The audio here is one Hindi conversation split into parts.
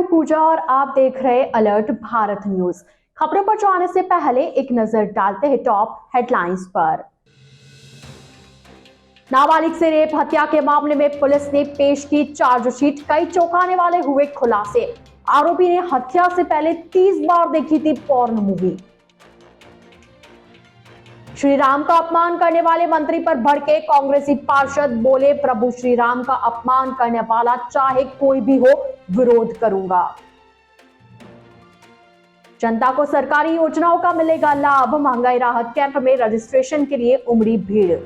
हूं पूजा और आप देख रहे अलर्ट भारत न्यूज। खबरों पर जाने से पहले एक नजर डालते हैं टॉप हेडलाइंस पर। नाबालिग से रेप हत्या के मामले में पुलिस ने पेश की चार्जशीट, कई चौंकाने वाले हुए खुलासे। आरोपी ने हत्या से पहले 30 बार देखी थी पॉर्न मूवी। श्री राम का अपमान करने वाले मंत्री पर भड़के कांग्रेसी पार्षद, बोले प्रभु श्री राम का अपमान करने वाला चाहे कोई भी हो, विरोध करूंगा। जनता को सरकारी योजनाओं का मिलेगा लाभ, महंगाई राहत कैंप में रजिस्ट्रेशन के लिए उमड़ी भीड़।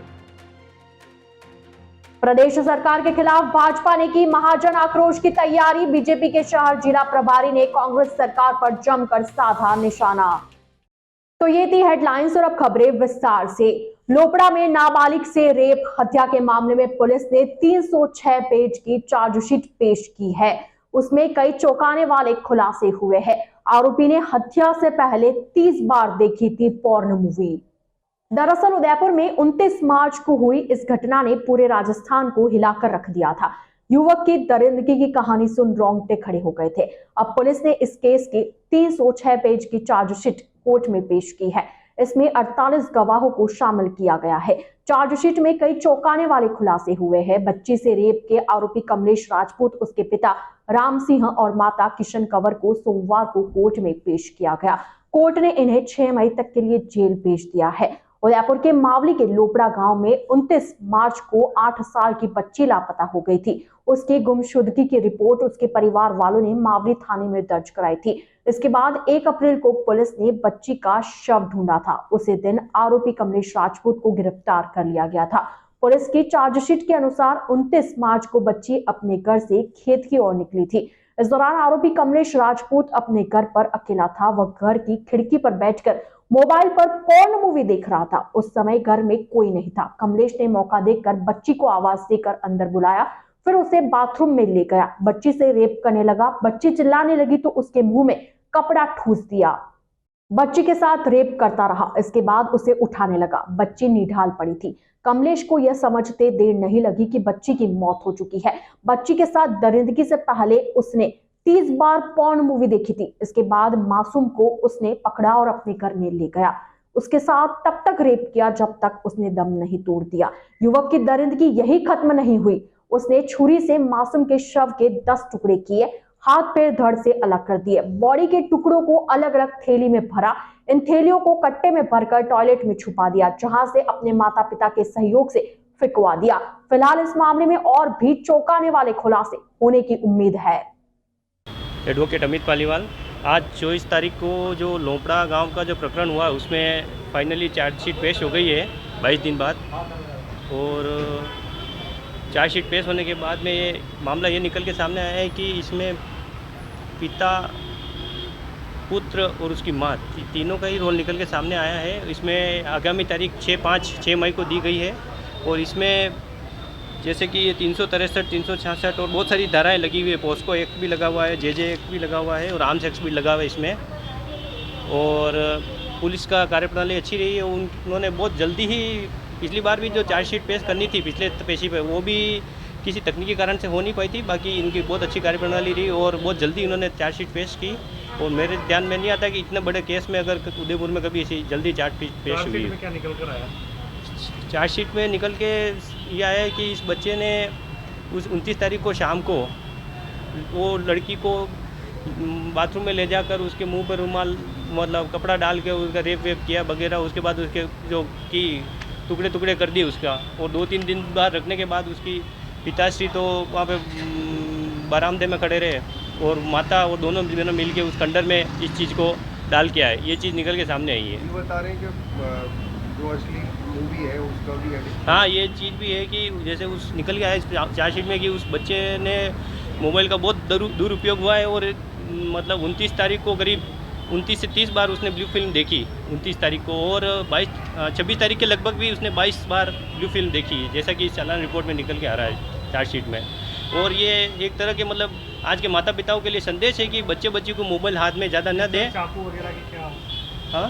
प्रदेश सरकार के खिलाफ भाजपा ने की महाजन आक्रोश की तैयारी, बीजेपी के शहर जिला प्रभारी ने कांग्रेस सरकार पर जमकर साधा निशाना। तो ये थी हेडलाइंस और अब खबरें विस्तार से। लोपड़ा में नाबालिग से रेप हत्या के मामले में पुलिस ने 306 पेज की चार्जशीट पेश की है। उसमें कई चौंकाने वाले खुलासे हुए हैं। आरोपी ने हत्या से पहले 30 बार देखी थी पॉर्न मूवी। दरअसल उदयपुर में 29 मार्च को हुई इस घटना ने पूरे राजस्थान को हिलाकर रख दिया था। युवक की दरिंदगी की कहानी सुन रोंगटे खड़े हो गए थे। अब पुलिस ने इस केस की 306 पेज की चार्जशीट कोर्ट में पेश की है। इसमें 48 गवाहों को शामिल किया गया है। चार्जशीट में कई चौंकाने वाले खुलासे हुए हैं। बच्ची से रेप के आरोपी कमलेश राजपूत, उसके पिता राम सिंह और माता किशन कंवर को सोमवार को कोर्ट में पेश किया गया। कोर्ट ने इन्हें 6 मई तक के लिए जेल भेज दिया है। उदयपुर के मावली के लोपड़ा गांव में 29 मार्च को 8 साल की बच्ची लापता हो गई थी। उसकी गुमशुदगी की रिपोर्ट उसके परिवार वालों ने मावली थाने में दर्ज कराई थी। इसके बाद 1 अप्रैल को पुलिस ने बच्ची का शव ढूंढा था। उसी दिन आरोपी कमलेश राजपूत को गिरफ्तार कर लिया गया था। पुलिस की चार्जशीट के अनुसार 29 मार्च को बच्ची अपने घर से खेत की ओर निकली थी। इस दौरान आरोपी कमलेश राजपूत अपने घर पर अकेला था। वह घर की खिड़की पर बैठकर मोबाइल पर पॉर्न मूवी देख रहा था। उस समय घर में कोई नहीं था। कमलेश ने मौका देखकर बच्ची को आवाज देकर अंदर बुलाया, फिर उसे बाथरूम में ले गया। बच्ची से रेप करने लगा। बच्ची चिल्लाने लगी तो उसके मुंह में कपड़ा ठूस दिया। बच्ची के साथ रेप करता रहा। इसके बाद उसे उठाने लगा। बच्ची निढाल पड़ी थी। कमलेश को यह समझते देर नहीं लगी कि बच्ची की मौत हो चुकी है। बच्ची के साथ दरिंदगी से पहले उसने 30 बार पॉर्न मूवी देखी थी। इसके बाद मासूम को उसने पकड़ा और अपने घर में ले गया। उसके साथ तब तक रेप किया जब तक उसने दम नहीं तोड़ दिया। युवक की दरिंदगी यही खत्म नहीं हुई। उसने छुरी से मासूम के शव के 10 टुकड़े किए, हाथ पैर धड़ से अलग कर दिए, बॉडी के टुकड़ों को अलग अलग थैली में भरा। इन थैलियों को कट्टे में भरकर टॉयलेट में छुपा दिया, जहां से अपने माता पिता के सहयोग से फिकवा दिया। फिलहाल इस मामले में और भी चौंकाने वाले खुलासे होने की उम्मीद है। एडवोकेट अमित पालीवाल, आज 24 तारीख को जो लोपड़ा गांव का जो प्रकरण हुआ उसमें फाइनली चार्जशीट पेश हो गई है 22 दिन बाद। और चार्जशीट पेश होने के बाद में ये मामला ये निकल के सामने आया है कि इसमें पिता, पुत्र और उसकी माँ, तीनों का ही रोल निकल के सामने आया है। इसमें आगामी तारीख 6 मई को दी गई है। और इसमें जैसे कि ये 363, 366 और बहुत सारी धाराएं लगी हुई है। पोस्को एक्ट भी लगा हुआ है, जेजे एक्ट भी लगा हुआ है और आर्म्स एक्ट भी लगा हुआ है इसमें। और पुलिस का कार्यप्रणाली अच्छी रही है। उन्होंने बहुत जल्दी ही, पिछली बार भी जो चार्जशीट पेश करनी थी पिछले पेशी पे, वो भी किसी तकनीकी कारण से हो नहीं पाई थी। बाकी इनकी बहुत अच्छी कार्यप्रणाली रही और बहुत जल्दी उन्होंने चार्जशीट पेश की। और मेरे ध्यान में नहीं आता कि इतने बड़े केस में अगर उदयपुर में कभी ऐसी जल्दी चार्जशीट पेश हुई है। क्या निकल कर आया? चार्जशीट में निकल के ये आया है कि इस बच्चे ने उस 29 तारीख को शाम को वो लड़की को बाथरूम में ले जाकर उसके मुंह पर रुमाल, मतलब कपड़ा डाल के उसका रेप वेप किया वगैरह। उसके बाद उसके जो कि टुकड़े टुकड़े कर दिए उसका। और 2-3 दिन बाद रखने के बाद उसकी पिताश्री तो वहाँ पे बरामदे में खड़े रहे और माता और दोनों मिल के उस खंडर में इस चीज़ को डाल के आए। ये चीज़ निकल के सामने आई है। बता रहे हैं कि जो असली मूवी है उसका भी एडिट। हाँ, ये चीज़ भी है कि जैसे उस निकल के आया इस चार्जशीट में कि उस बच्चे ने मोबाइल का बहुत दुरुपयोग हुआ है। और मतलब 29 तारीख को करीब 29 से 30 बार उसने ब्लू फिल्म देखी 29 तारीख को। और 26 तारीख के लगभग भी उसने 22 बार ब्लू फिल्म देखी, जैसा कि इस चालान रिपोर्ट में निकल के आ रहा है चार्जशीट में। और ये एक तरह के मतलब आज के माता पिताओं के लिए संदेश है कि बच्चे को मोबाइल हाथ में ज़्यादा न दें। चाकू वगैरह की क्या? हाँ,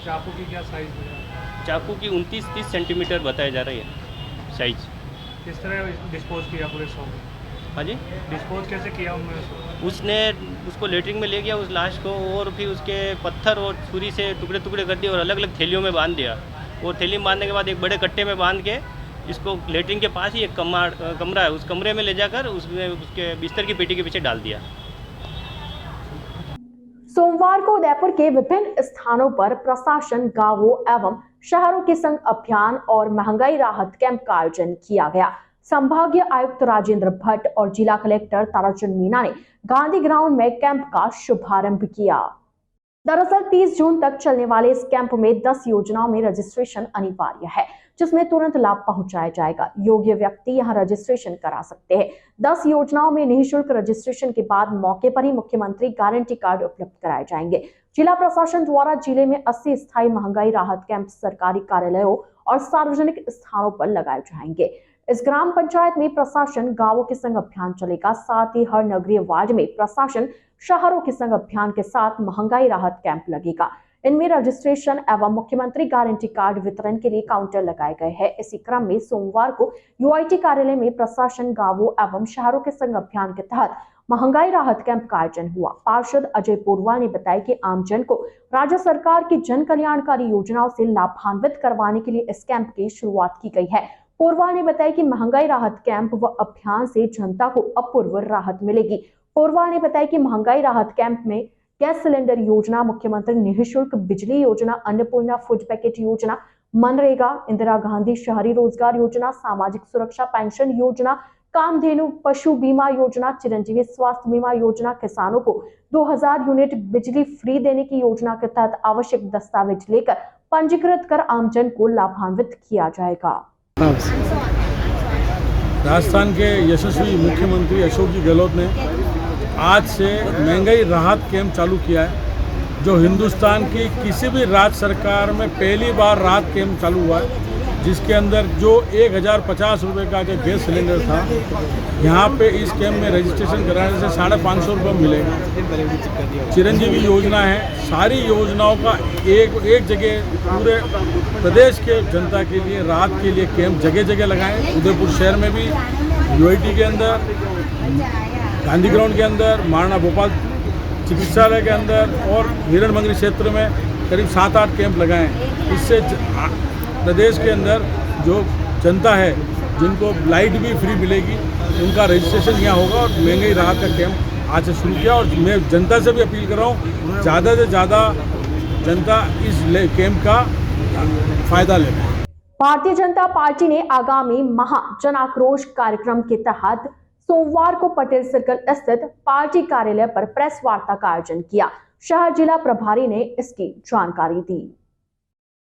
चाकू की क्या साइज़ वगैरह? चाकू की 29-30 सेंटीमीटर बताया जा रही है साइज। किस तरह डिस्पोज किया पुलिस ने? हाँ जी, डिस्पोज कैसे किया उन्होंने? उसने उसको लेटरिन में ले गया उस लाश को, और फिर उसके पत्थर और छुरी से टुकड़े टुकड़े कर दिए और अलग अलग थैलियों में बांध दिया। और थैली में बांधने के बाद एक बड़े कट्टे में बांध के इसको लेटरिन के पास ही एक कमरा है, उस कमरे में ले जाकर उसमें उसके बिस्तर की पेटी के पीछे डाल दिया। सोमवार को उदयपुर के विभिन्न स्थानों पर प्रशासन गांवों एवं शहरों के संग अभियान और महंगाई राहत कैंप का आयोजन किया गया। संभागीय आयुक्त राजेंद्र भट्ट और जिला कलेक्टर ताराचंद मीना ने गांधी ग्राउंड में कैंप का शुभारंभ किया। दरअसल 30 जून तक चलने वाले इस कैंप में 10 योजनाओं में रजिस्ट्रेशन अनिवार्य है, जिसमें तुरंत लाभ पहुंचाया जाएगा। योग्य व्यक्ति यहां रजिस्ट्रेशन करा सकते हैं। 10 योजनाओं में निःशुल्क रजिस्ट्रेशन के बाद मौके पर ही मुख्यमंत्री गारंटी कार्ड उपलब्ध कराए जाएंगे। जिला प्रशासन द्वारा जिले में 80 स्थायी महंगाई राहत कैंप सरकारी कार्यालयों और सार्वजनिक स्थानों पर लगाए जाएंगे। इस ग्राम पंचायत में प्रशासन गांवों के संग अभियान चलेगा। साथ ही हर नगरीय वार्ड में प्रशासन शहरों के संग अभियान के साथ महंगाई राहत कैंप लगेगा। इनमें रजिस्ट्रेशन एवं मुख्यमंत्री गारंटी कार्ड वितरण के लिए काउंटर लगाए गए हैं। इसी क्रम में सोमवार को यूआईटी कार्यालय में प्रशासन गांवों एवं शहरों के संग अभियान के तहत महंगाई राहत कैंप का आयोजन हुआ। पार्षद अजय पोरवाल ने बताया कि आमजन को राज्य सरकार की जन कल्याणकारी योजनाओं से लाभान्वित करवाने के लिए इस कैंप की शुरुआत की गई है। पोरवाल ने बताया कि महंगाई राहत कैंप व अभियान से जनता को अपूर्व राहत मिलेगी। पोरवाल ने बताया कि महंगाई राहत कैंप में गैस सिलेंडर योजना, मुख्यमंत्री निःशुल्क बिजली योजना, अन्नपूर्णा फूड पैकेट योजना, मनरेगा, इंदिरा गांधी शहरी रोजगार योजना, सामाजिक सुरक्षा पेंशन योजना, कामधेनु पशु बीमा योजना, चिरंजीवी स्वास्थ्य बीमा योजना, किसानों को 2000 यूनिट बिजली फ्री देने की योजना के तहत आवश्यक दस्तावेज लेकर पंजीकृत कर आमजन को लाभान्वित किया जाएगा। राजस्थान के यशस्वी मुख्यमंत्री अशोक जी गहलोत ने आज से महंगाई राहत कैंप चालू किया है, जो हिंदुस्तान की किसी भी राज्य सरकार में पहली बार राहत कैंप चालू हुआ है, जिसके अंदर जो 1050 रुपये का जो गैस सिलेंडर था, यहाँ पे इस कैंप में रजिस्ट्रेशन कराने से 550 रुपये मिलेगा। चिरंजीवी योजना है, सारी योजनाओं का एक जगह पूरे प्रदेश के जनता के लिए राहत के लिए कैंप जगह जगह लगाएं। उदयपुर शहर में भी यूआईटी के अंदर, गांधी ग्राउंड के अंदर, महाराणा भोपाल चिकित्सालय के अंदर और हिरण मंगरी क्षेत्र में करीब 7-8 कैंप लगाएं। इससे प्रदेश के अंदर जो जनता है, जिनको लाइट भी फ्री मिलेगी, उनका रजिस्ट्रेशन यहाँ होगा और महंगाई राहत का कैंप आज से शुरू किया। और मैं जनता से भी अपील कर रहा हूँ, ज़्यादा से ज़्यादा जनता इस कैंप का फायदा ले। भारतीय जनता पार्टी ने आगामी महा जन आक्रोश कार्यक्रम के तहत सोमवार को पटेल सर्कल स्थित पार्टी कार्यालय पर प्रेस वार्ता का आयोजन किया। शहर जिला प्रभारी ने इसकी जानकारी दी।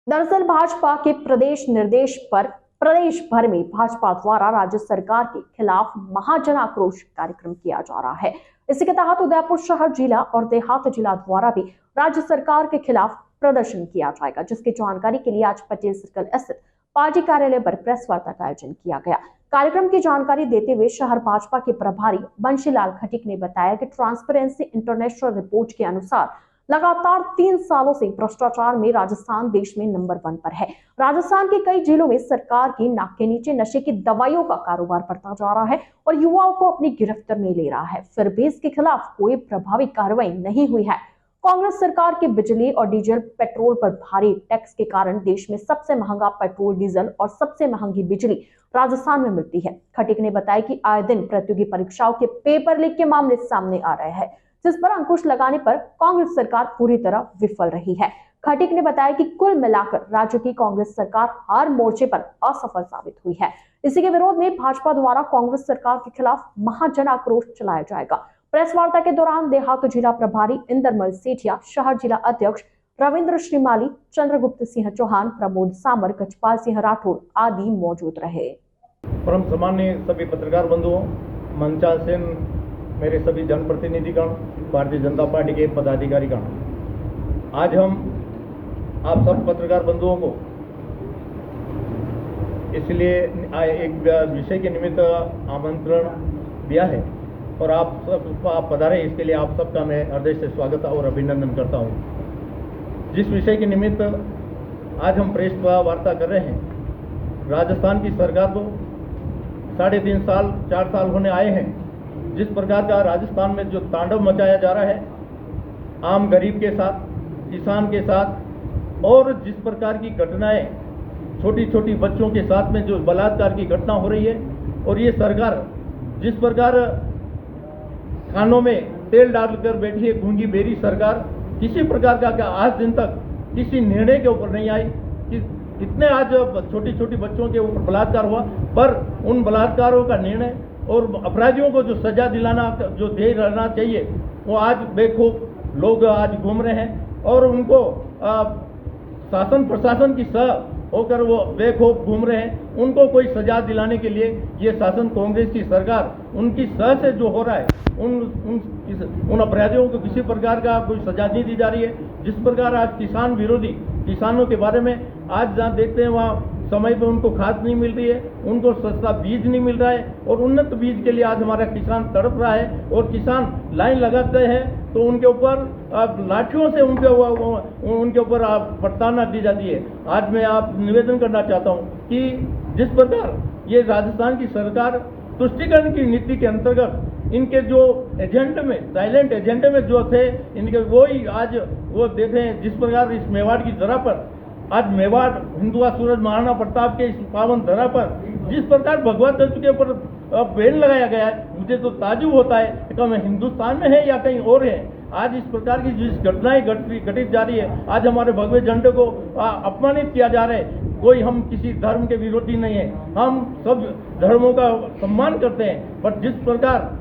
दरअसल भाजपा के प्रदेश निर्देश पर प्रदेश भर में भाजपा द्वारा राज्य सरकार के खिलाफ महाजन आक्रोश कार्यक्रम किया जा रहा है। इसी के तहत उदयपुर शहर जिला और देहात जिला द्वारा भी राज्य सरकार के खिलाफ प्रदर्शन किया जाएगा, जिसकी जानकारी के लिए आज पटेल सर्कल स्थित पार्टी कार्यालय पर प्रेस वार्ता का आयोजन किया गया। कार्यक्रम की जानकारी देते हुए शहर भाजपा के प्रभारी बंशीलाल खटीक ने बताया कि ट्रांसपेरेंसी इंटरनेशनल रिपोर्ट के अनुसार लगातार 3 सालों से भ्रष्टाचार में राजस्थान देश में नंबर 1 पर है। राजस्थान के कई जिलों में सरकार की नाक के नीचे नशे की दवाइयों का कारोबार बढ़ता जा रहा है और युवाओं को अपनी गिरफ्त में ले रहा है, फिर भी इसके खिलाफ कोई प्रभावी कार्रवाई नहीं हुई है। कांग्रेस सरकार के बिजली और डीजल पेट्रोल पर भारी टैक्स के कारण देश में सबसे महंगा पेट्रोल डीजल और सबसे महंगी बिजली राजस्थान में मिलती है। खटीक ने बताया कि आए दिन प्रतियोगी परीक्षाओं के पेपर लीक के मामले सामने आ रहे हैं, जिस पर अंकुश लगाने पर कांग्रेस सरकार पूरी तरह विफल रही है। खटीक ने बताया कि कुल मिलाकर राज्य की कांग्रेस सरकार हर मोर्चे पर असफल साबित हुई है। इसी के विरोध में भाजपा द्वारा कांग्रेस सरकार के खिलाफ महाजन आक्रोश चलाया जाएगा। प्रेस वार्ता के दौरान देहात जिला प्रभारी इंदरमल सेठिया, शहर जिला अध्यक्ष रविंद्र श्रीमाली, चंद्रगुप्त सिंह चौहान, प्रमोद सामर, गजपाल सिंह राठौड़ आदि मौजूद रहे। परम सम्माननीय सभी पत्रकार बंधुओं, मंचाल सेन, मेरे सभी जनप्रतिनिधिगण, भारतीय जनता पार्टी के पदाधिकारीगण, आज हम आप सब पत्रकार बंधुओं को इसलिए एक विषय के निमित्त आमंत्रण दिया है और आप सब पधारे, इसके लिए आप सबका मैं हृदय से स्वागत और अभिनंदन करता हूं। जिस विषय के निमित्त आज हम प्रेस वार्ता कर रहे हैं, राजस्थान की सरकार को 3.5 साल 4 साल होने आए हैं जिस प्रकार का राजस्थान में जो तांडव मचाया जा रहा है आम गरीब के साथ, किसान के साथ, और जिस प्रकार की घटनाएं छोटी छोटी बच्चों के साथ में जो बलात्कार की घटना हो रही है, और ये सरकार जिस प्रकार कानों में तेल डालकर बैठी है, गूंगी बेरी सरकार, किसी प्रकार का आज दिन तक किसी निर्णय के ऊपर नहीं आई कि इतने आज छोटी छोटी बच्चों के ऊपर बलात्कार हुआ, पर उन बलात्कारों का निर्णय और अपराधियों को जो सजा दिलाना जो ध्येय रहना चाहिए, वो आज बेखौफ लोग आज घूम रहे हैं और उनको शासन प्रशासन की सह होकर वो बेखौफ घूम रहे हैं। उनको कोई सजा दिलाने के लिए ये शासन कांग्रेस की सरकार उनकी सह से जो हो रहा है, उन अपराधियों को किसी प्रकार का कोई सजा नहीं दी जा रही है। जिस प्रकार आज किसान विरोधी किसानों के बारे में आज जहाँ देखते हैं वहाँ समय पे उनको खाद नहीं मिल रही है, उनको सस्ता बीज नहीं मिल रहा है, और उन्नत बीज के लिए आज हमारा किसान तड़प रहा है, और किसान लाइन लगाते हैं तो उनके ऊपर लाठियों से उनके ऊपर प्रताड़ना दी जाती है। आज मैं आप निवेदन करना चाहता हूँ कि जिस प्रकार ये राजस्थान की सरकार तुष्टीकरण की नीति के अंतर्गत इनके जो एजेंट में साइलेंट एजेंट में जो थे इनके वो ही आज वो देखें, जिस प्रकार इस मेवाड़ की जगह पर आज मेवाड़ हिंदुआ सूरज महाराणा प्रताप के इस पावन धरा पर जिस प्रकार भगवा तत्व के ऊपर बैन लगाया गया है, मुझे तो ताजुब होता है कि हम हिंदुस्तान में है या कहीं और है। आज इस प्रकार की जिस घटनाएं घटित जा रही है, आज हमारे भगवे झंडे को अपमानित किया जा रहा है। कोई हम किसी धर्म के विरोधी नहीं है, हम सब धर्मों का सम्मान करते हैं, पर जिस प्रकार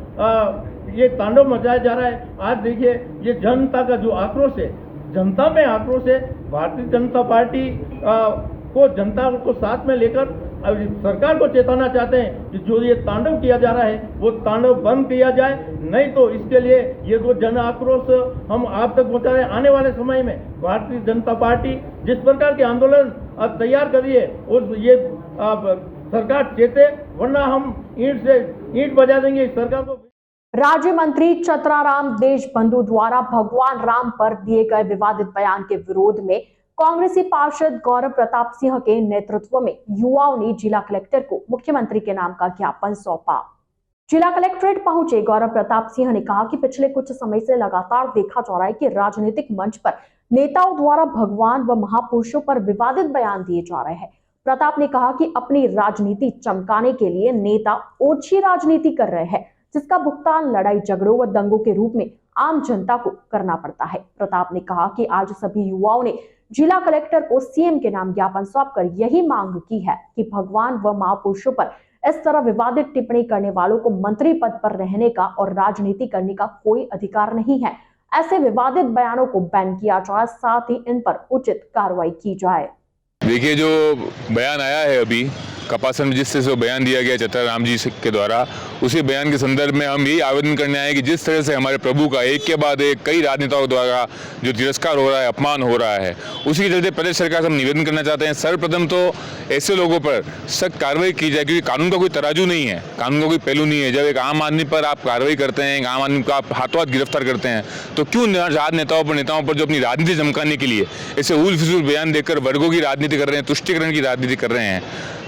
ये तांडव मचाया जा रहा है, आज देखिए ये जनता का जो आक्रोश है, जनता में आक्रोश है। भारतीय जनता पार्टी को जनता को साथ में लेकर सरकार को चेताना चाहते हैं कि जो ये तांडव किया जा रहा है वो तांडव बंद किया जाए, नहीं तो इसके लिए ये जो जन आक्रोश हम आप तक पहुंचा रहे हैं। आने वाले समय में भारतीय जनता पार्टी जिस प्रकार के आंदोलन अब तैयार कर रही है और ये सरकार चेते, वरना हम ईंट बजा देंगे इस सरकार को। राज्य मंत्री चतराराम देशबंधु द्वारा भगवान राम पर दिए गए विवादित बयान के विरोध में कांग्रेसी पार्षद गौरव प्रताप सिंह के नेतृत्व में युवाओं ने जिला कलेक्टर को मुख्यमंत्री के नाम का ज्ञापन सौंपा। जिला कलेक्ट्रेट पहुंचे गौरव प्रताप सिंह ने कहा कि पिछले कुछ समय से लगातार देखा जा रहा है कि राजनीतिक मंच पर नेताओं द्वारा भगवान व महापुरुषों पर विवादित बयान दिए जा रहे हैं। प्रताप ने कहा कि अपनी राजनीति चमकाने के लिए नेता ओछी राजनीति कर रहे हैं, जिसका भुगतान लड़ाई झगड़ों व दंगों के रूप में आम जनता को करना पड़ता है। प्रताप ने कहा कि आज सभी युवाओं ने जिला कलेक्टर को सीएम के नाम ज्ञापन सौंपकर यही मांग की है कि भगवान व महापुरुषों पर इस तरह विवादित टिप्पणी करने वालों को मंत्री पद पर रहने का और राजनीति करने का कोई अधिकार नहीं है। ऐसे विवादित बयानों को बैन किया जाए, साथ ही इन पर उचित कार्रवाई की जाए। देखिए, जो बयान आया है अभी कपासन में, जिस तरह से बयान दिया गया चतराराम जी के द्वारा, उसी बयान के संदर्भ में हम यही आवेदन करने आए कि जिस तरह से हमारे प्रभु का एक के बाद एक कई राजनेताओं द्वारा जो तिरस्कार हो रहा है, अपमान हो रहा है, उसी के चलते प्रदेश सरकार से हम निवेदन करना चाहते हैं। सर्वप्रथम तो ऐसे लोगों पर सख्त कार्रवाई की जाए, क्योंकि कानून का कोई तराजू नहीं है, कानून का कोई पहलू नहीं है। जब एक आम आदमी पर आप कार्रवाई करते हैं, एक आम आदमी को आप हाथों हाथ गिरफ्तार करते हैं, तो क्यों राजनेताओं पर जो अपनी राजनीति चमकाने के लिए ऐसे उल फिजूल बयान देकर वर्गों की राजनीति कर रहे हैं, तुष्टीकरण की राजनीति कर रहे हैं,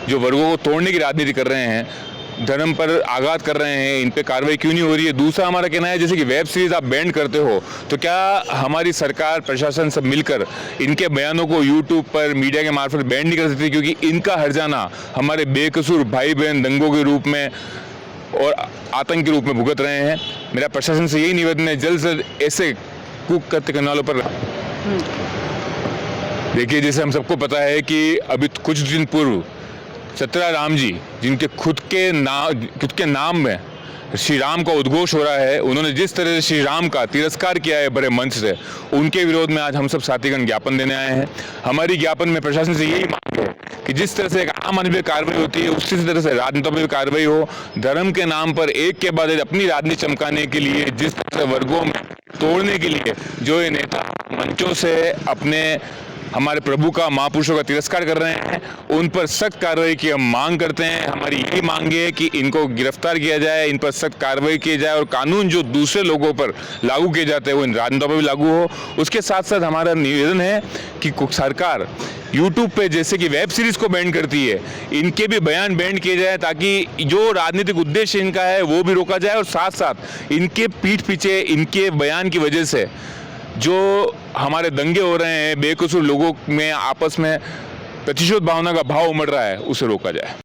जो वर्गों को तोड़ने की राजनीति कर रहे हैं, धर्म पर आघात कर रहे हैं, इन पे कार्रवाई क्यों नहीं हो रही है। दूसरा हमारा कहना है, जैसे कि वेब सीरीज आप बैंड करते हो, तो क्या हमारी सरकार प्रशासन सब मिलकर इनके बयानों को यूट्यूब पर मीडिया के मार्फत बैंड नहीं कर सकती, क्योंकि इनका हर्जाना हमारे बेकसूर भाई बहन दंगों के रूप में और आतंक के रूप में भुगत रहे हैं। मेरा प्रशासन से यही निवेदन है, जल्द से जल्द ऐसे कुकृत्य करने वालों पर। देखिए, जैसे हम सबको पता है कि अभी कुछ दिन पूर्व चतराराम जी, जिनके खुद के नाम में श्री राम का उद्घोष हो रहा है, उन्होंने जिस तरह से श्री राम का तिरस्कार किया है बड़े मंच से, उनके विरोध में आज हम सब साथीगण ज्ञापन देने आए हैं। हमारी ज्ञापन में प्रशासन से यही मांग है कि जिस तरह से एक आम आदमी पर कार्रवाई होती है, उसी तरह से राजनेताओं पर भी कार्रवाई हो। धर्म के नाम पर एक के बाद एक अपनी राजनीति चमकाने के लिए, जिस तरह से वर्गों में तोड़ने के लिए जो ये नेता मंचों से अपने हमारे प्रभु का, महापुरुषों का तिरस्कार कर रहे हैं, उन पर सख्त कार्रवाई की हम मांग करते हैं। हमारी यही मांग है कि इनको गिरफ्तार किया जाए, इन पर सख्त कार्रवाई की जाए और कानून जो दूसरे लोगों पर लागू किए जाते हैं वो इन राजनेताओं पर भी लागू हो। उसके साथ साथ हमारा निवेदन है कि सरकार यूट्यूब पे जैसे कि वेब सीरीज को बैन करती है, इनके भी बयान बैन किए जाए ताकि जो राजनीतिक उद्देश्य इनका है वो भी रोका जाए और साथ साथ इनके पीठ पीछे इनके बयान की वजह से जो हमारे दंगे हो रहे हैं, बेकसूर लोगों में आपस में प्रतिशोध भावना का भाव उमड़ रहा है, उसे रोका जाए।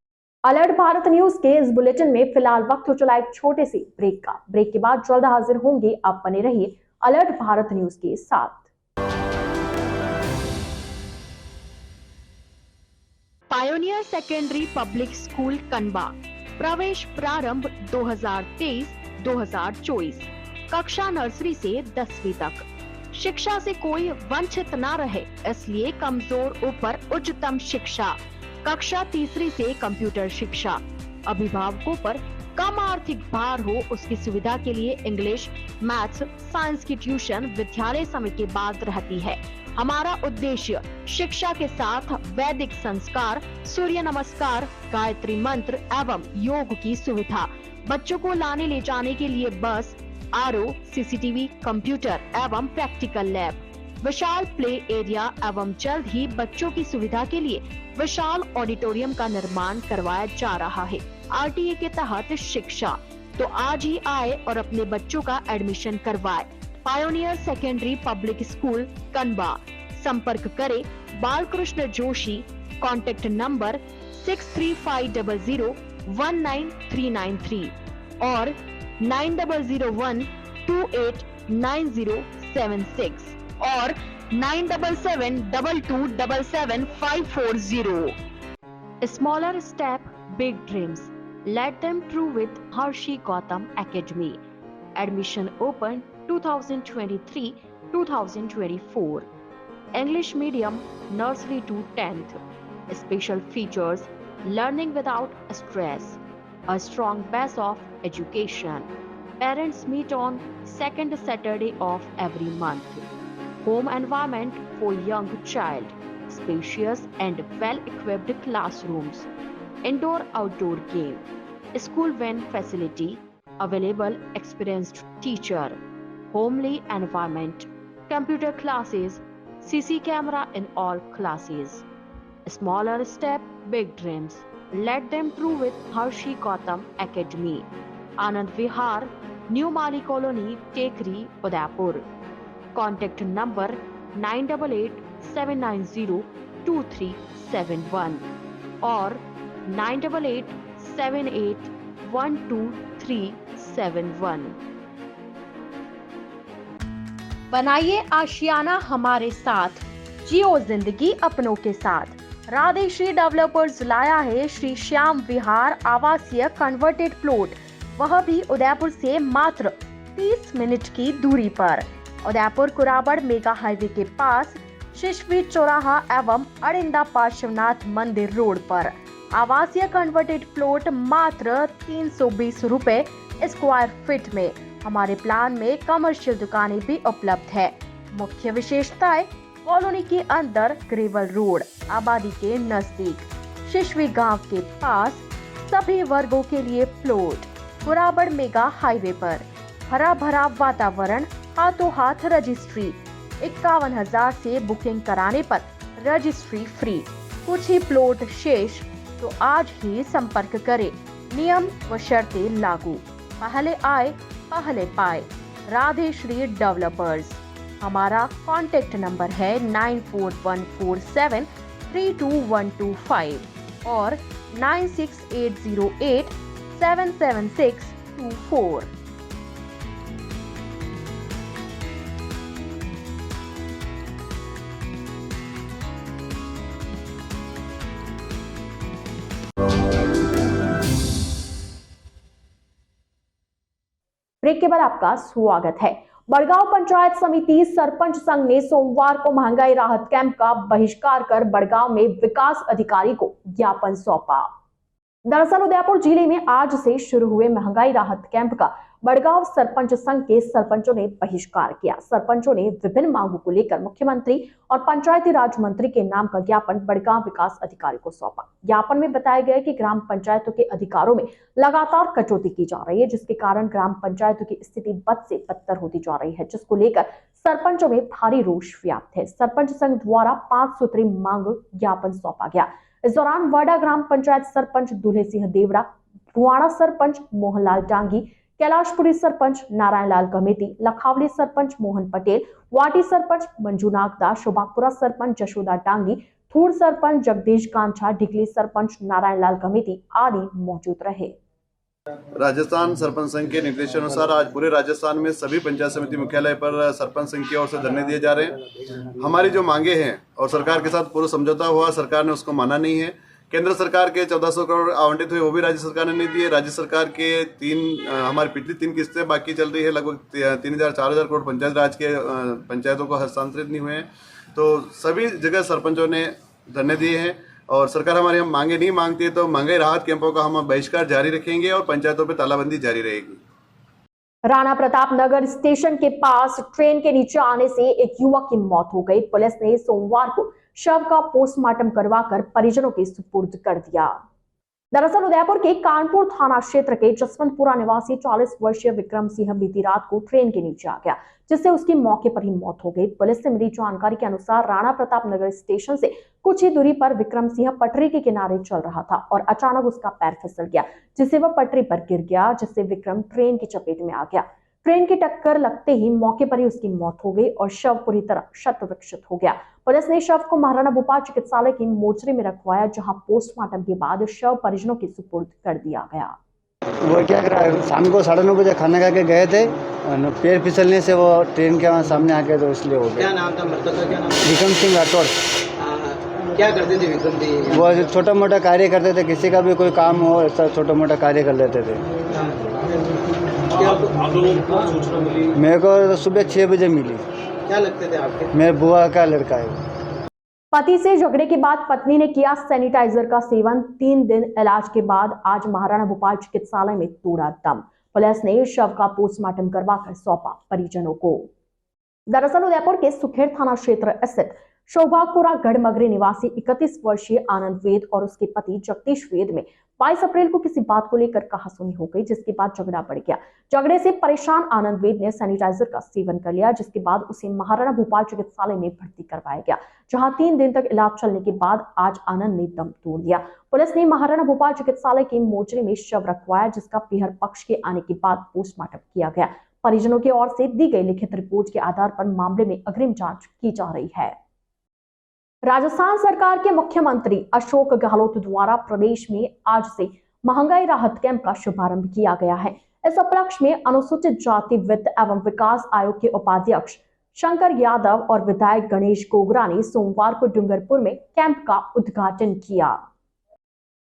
अलर्ट भारत न्यूज के इस बुलेटिन में फिलहाल वक्त हो चला एक छोटे से ब्रेक का। ब्रेक के बाद जल्द हाजिर होंगे, आप बने रहिए अलर्ट भारत न्यूज के साथ। पायोनियर सेकेंडरी पब्लिक स्कूल कनबा, प्रवेश प्रारंभ 2023-2024, कक्षा नर्सरी से 10वीं तक। शिक्षा से कोई वंचित न रहे, इसलिए कमजोर ऊपर उच्चतम शिक्षा। कक्षा तीसरी से कंप्यूटर शिक्षा। अभिभावकों पर कम आर्थिक भार हो, उसकी सुविधा के लिए इंग्लिश, मैथ्स, साइंस की ट्यूशन विद्यालय समय के बाद रहती है। हमारा उद्देश्य शिक्षा के साथ वैदिक संस्कार, सूर्य नमस्कार, गायत्री मंत्र एवं योग की सुविधा। बच्चों को लाने ले जाने के लिए बस, आरओ, सीसीटीवी, कंप्यूटर एवं प्रैक्टिकल लैब, विशाल प्ले एरिया एवं जल्द ही बच्चों की सुविधा के लिए विशाल ऑडिटोरियम का निर्माण करवाया जा रहा है। आरटीए के तहत शिक्षा, तो आज ही आए और अपने बच्चों का एडमिशन करवाए। Pioneer Secondary Public School Kanba. संपर्क करें बालकृष्ण जोशी, कॉन्टेक्ट नंबर 6350019393 और 9001289076 और 9772277540। Smaller step, big dreams. Let them true with Harshi Gautam Academy. Admission open 2023-2024. English medium, nursery to 10th. Special features: learning without stress, a strong base of education. Parents meet on second Saturday of every month. Home environment for young child, spacious and well-equipped classrooms, indoor-outdoor game, school van facility, available experienced teacher, homely environment, computer classes, CC camera in all classes. Smaller step, big dreams. Let them true with Harshi Gautam Academy. Anand Vihar, New Mali Colony, Tekri, Udaipur. Contact number 9887902371 or 9887812371. बनाइए आशियाना हमारे साथ, जियो जिंदगी अपनों के साथ। राधे श्री डेवलपर्स लाया है श्री श्याम विहार आवासीय कन्वर्टेड प्लॉट, वह भी उदयपुर से मात्र 30 मिनट की दूरी पर। उदयपुर कुराबड़ मेगा हाईवे के पास, शिशवी चौराहा एवं अड़िंदा पार्श्वनाथ मंदिर रोड पर। आवासीय कन्वर्टेड प्लॉट मात्र 320 रुपए स्क्वायर फीट में। हमारे प्लान में कमर्शियल दुकानें भी उपलब्ध है। मुख्य विशेषताएं: कॉलोनी के अंदर, ग्रेवल रोड, आबादी के नजदीक, शिशवी गांव के पास, सभी वर्गों के लिए प्लॉट, कुराबड़ मेगा हाईवे पर। हरा भरा वातावरण, हाथों हाथ रजिस्ट्री। 51,000 से बुकिंग कराने पर रजिस्ट्री फ्री। कुछ ही प्लॉट शेष, तो आज ही संपर्क करें। नियम व शर्तें लागू। पहले आए पहले पाए। राधे श्री डेवलपर्स। हमारा कॉन्टेक्ट नंबर है 9414732125 और 9680877624। ब्रेक के बाद आपका स्वागत है। बड़गांव पंचायत समिति सरपंच संघ ने सोमवार को महंगाई राहत कैंप का बहिष्कार कर बड़गांव में विकास अधिकारी को ज्ञापन सौंपा। दरअसल उदयपुर जिले में आज से शुरू हुए महंगाई राहत कैंप का बड़गांव सरपंच संघ के सरपंचों ने बहिष्कार किया। सरपंचों ने विभिन्न मांगों को लेकर मुख्यमंत्री और पंचायती राज मंत्री के नाम का ज्ञापन बड़गांव विकास अधिकारी को सौंपा। ज्ञापन में बताया गया कि ग्राम पंचायतों के अधिकारों में लगातार कटौती की जा रही है, जिसके कारण ग्राम पंचायतों की स्थिति बद से बदतर होती जा रही है, जिसको लेकर सरपंचों में भारी रोष व्याप्त है। सरपंच संघ द्वारा 5 सूत्री मांग ज्ञापन सौंपा गया। इस दौरान वाडा ग्राम पंचायत सरपंच दूल्हे सिंह देवरा, बुआड़ा सरपंच मोहनलाल डांगी, कैलाशपुरी सरपंच नारायण लाल गमेती, लखावली सरपंच मोहन पटेल, वाटी सरपंच मंजू नागदास, शोभापुरा सरपंच जशोदा डांगी, थूर सरपंच जगदीश कांछा, ढिकली सरपंच नारायण लाल गमेती आदि मौजूद रहे। राजस्थान सरपंच संघ के निर्देशानुसार आज पूरे राजस्थान में सभी पंचायत समिति मुख्यालय पर सरपंच संघ की ओर से धरने दिए जा रहे हैं। हमारी जो मांगे हैं और सरकार के साथ पूर्व समझौता हुआ, सरकार ने उसको माना नहीं है। केंद्र सरकार के 1400 करोड़ आवंटित हुए वो भी राज्य सरकार ने नहीं दिए। राज्य सरकार के हमारी पिछली 3 किस्तें बाकी चल रही है, लगभग 3000-4000 करोड़ पंचायत राज के पंचायतों को हस्तांतरित नहीं हुए हैं। तो सभी जगह सरपंचों ने धरने दिए हैं और सरकार हमारी हम मांगे नहीं मांगती है तो महंगाई राहत कैंपों का हम बहिष्कार जारी रखेंगे और पंचायतों पर तालाबंदी जारी रहेगी। राणा प्रताप नगर स्टेशन के पास ट्रेन के नीचे आने से एक युवक की मौत हो गई। पुलिस ने सोमवार को शव का पोस्टमार्टम करवाकर परिजनों के सुपुर्द कर दिया। दरअसल उदयपुर के कानपुर थाना क्षेत्र के जसवंतपुरा निवासी 40 वर्षीय विक्रम सिंह बीती रात को ट्रेन के नीचे आ गया, जिससे उसकी मौके पर ही मौत हो गई। पुलिस से मिली जानकारी के अनुसार राणा प्रताप नगर स्टेशन से कुछ ही दूरी पर विक्रम सिंह पटरी के किनारे चल रहा था और अचानक उसका पैर फिसल गया, जिससे वह पटरी पर गिर गया, जिससे विक्रम ट्रेन की चपेट में आ गया। ट्रेन की टक्कर लगते ही मौके पर ही उसकी मौत हो गई और शव पूरी तरह क्षत विक्षत हो गया। पुलिस ने शव को महाराणा भोपाल चिकित्सालय की मोर्चरी में रखवाया, जहां पोस्टमार्टम के बाद शव परिजनों के सुपुर्द कर दिया गया। वो क्या कर रहा है, शाम को 9:30 बजे खाना खा के गए थे, पैर फिसलने से वो ट्रेन के वहाँ सामने आ गए तो इसलिए हो गया। क्या नाम था मृतक का? क्या नाम? विक्रम सिंह राठौड़। क्या करते थे विक्रम जी? वो छोटा मोटा कार्य करते थे, किसी का भी कोई काम हो ऐसा छोटा मोटा कार्य कर लेते थे। आप लोगों को सूचना मिली? मेरे को सुबह 6 बजे मिली। क्या लगते थे आपके? मेरे बुआ का लड़का है। पति से झगड़े के बाद पत्नी ने किया सैनिटाइजर का सेवन। 3 दिन इलाज के बाद आज महाराणा भोपाल चिकित्सालय में तोड़ा दम। पुलिस ने शव का पोस्टमार्टम करवाकर सौंपा परिजनों को। दरअसल उदयपुर के सुखेर थाना क्षेत्र स्थित शोभापुरा गढ़मगरी निवासी 31 वर्षीय आनंद वेद और उसके पति जगदीश वेद में 22 अप्रैल को किसी बात को लेकर कहासुनी हो गई, जिसके बाद झगड़ा बढ़ गया। झगड़े से परेशान आनंद वेद ने सैनिटाइजर का सेवन कर लिया, जिसके बाद उसे महाराणा भोपाल चिकित्सालय में भर्ती करवाया गया, जहां 3 दिन तक इलाज चलने के बाद आज आनंद ने दम तोड़ दिया। पुलिस ने महाराणा भोपाल चिकित्सालय की मोर्चरी में शव रखवाया, जिसका पीहर पक्ष के आने के बाद पोस्टमार्टम किया गया। परिजनों की ओर से दी गई लिखित रिपोर्ट के आधार पर मामले में अग्रिम जांच की जा रही है। राजस्थान सरकार के मुख्यमंत्री अशोक गहलोत द्वारा प्रदेश में आज से महंगाई राहत कैंप का शुभारंभ किया गया है। इस उपलक्ष्य में अनुसूचित जाति वित्त एवं विकास आयोग के उपाध्यक्ष शंकर यादव और विधायक गणेश गोगरा ने सोमवार को डूंगरपुर में कैंप का उद्घाटन किया।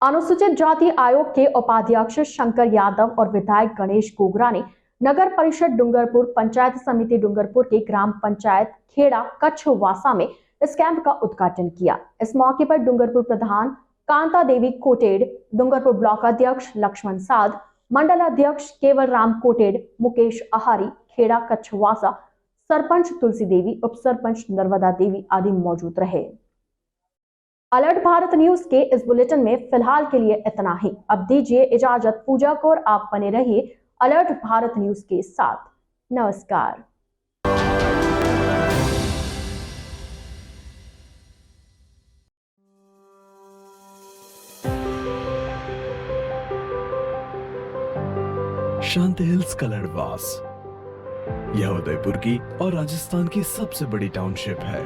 अनुसूचित जाति आयोग के उपाध्यक्ष शंकर यादव और विधायक गणेश गोगरा ने नगर परिषद डूंगरपुर, पंचायत समिति डूंगरपुर के ग्राम पंचायत खेड़ा कच्छवासा में इस कैंप का उद्घाटन किया। इस मौके पर डूंगरपुर प्रधान कांता देवी कोटेड, डूंगरपुर ब्लॉक अध्यक्ष लक्ष्मण साध, मंडल अध्यक्ष केवल राम कोटेड, मुकेश आहारी, खेड़ा कच्छवासा, सरपंच तुलसी देवी, उप सरपंच नर्मदा देवी आदि मौजूद रहे। अलर्ट भारत न्यूज के इस बुलेटिन में फिलहाल के लिए इतना ही। अब दीजिए इजाजत पूजा को और आप बने रहिए अलर्ट भारत न्यूज के साथ। नमस्कार। शांति हिल्स कलड़वास, यह उदयपुर की और राजस्थान की सबसे बड़ी टाउनशिप है।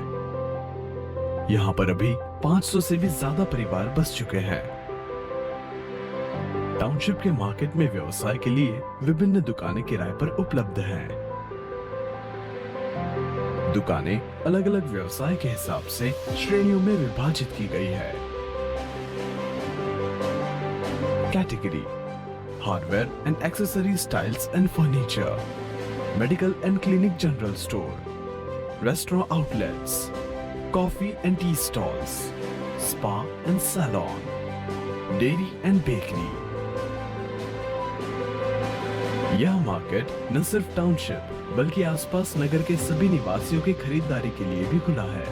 यहाँ पर अभी 500 से भी ज्यादा परिवार बस चुके हैं। टाउनशिप के मार्केट में व्यवसाय के लिए विभिन्न दुकानें किराए पर उपलब्ध हैं। दुकानें अलग अलग व्यवसाय के हिसाब से श्रेणियों में विभाजित की गई है। Category: hardware and accessories, styles and furniture, medical and clinic general store, restaurant outlets, coffee and tea stalls, spa and salon, dairy and bakery. यह मार्केट न सिर्फ टाउनशिप बल्कि आसपास नगर के सभी निवासियों की खरीदारी के लिए भी खुला है।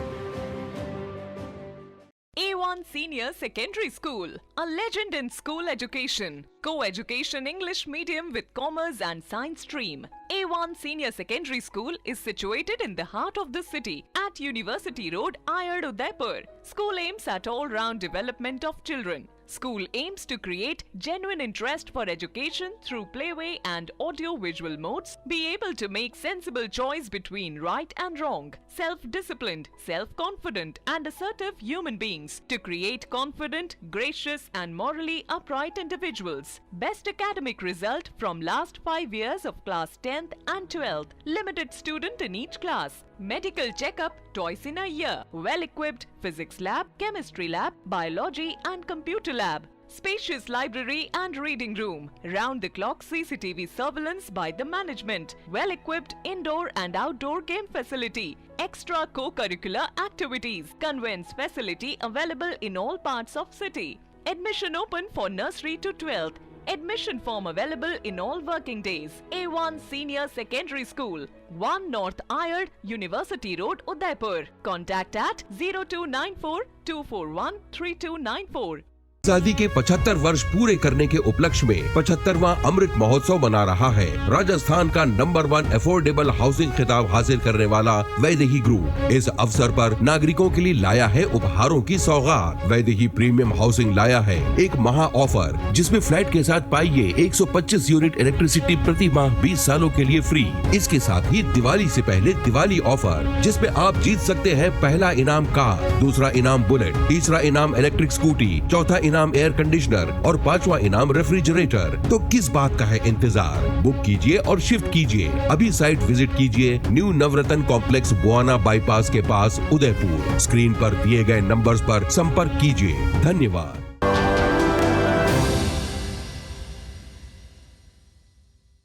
A1 Senior Secondary School, a legend in school education. Co-education English medium with commerce and science stream. A1 Senior Secondary School is situated in the heart of the city at University Road, Ayad, Udaipur. School aims at all-round development of children. School aims to create genuine interest for education through playway and audio-visual modes, be able to make sensible choice between right and wrong, self-disciplined, self-confident and assertive human beings to create confident, gracious and morally upright individuals. Best academic result from last 5 years of class 10th and 12th. Limited student in each class. Medical checkup twice in a year. Well-equipped physics lab, chemistry lab, biology and computer lab. Spacious library and reading room. Round-the-clock CCTV surveillance by the management. Well-equipped indoor and outdoor game facility. Extra co-curricular activities. Conveyance facility available in all parts of city. Admission open for nursery to 12th. Admission form available in all working days. A1 Senior Secondary School, 1 North Ayad, University Road, Udaipur. Contact at 0294 241 3294. आजादी के 75 वर्ष पूरे करने के उपलक्ष्य में 75वां अमृत महोत्सव मना रहा है। राजस्थान का नंबर 1 अफोर्डेबल हाउसिंग खिताब हासिल करने वाला वैदेही ग्रुप इस अवसर पर नागरिकों के लिए लाया है उपहारों की सौगात। वैदेही प्रीमियम हाउसिंग लाया है एक महा ऑफर जिसमें फ्लैट के साथ पाइए 125 यूनिट इलेक्ट्रिसिटी प्रति माह 20 सालों के लिए फ्री। इसके साथ ही दिवाली से पहले दिवाली ऑफर जिसमें आप जीत सकते हैं पहला इनाम कार, दूसरा इनाम बुलेट, तीसरा इनाम इलेक्ट्रिक स्कूटी, चौथा इनाम एयर कंडीशनर और 5वां इनाम रेफ्रिजरेटर। तो किस बात का है इंतजार? बुक कीजिए और शिफ्ट कीजिए। अभी साइट विजिट कीजिए न्यू नवरत्न कॉम्प्लेक्स बुआना बाईपास के पास उदयपुर। स्क्रीन पर दिए गए नंबर्स पर संपर्क कीजिए। धन्यवाद।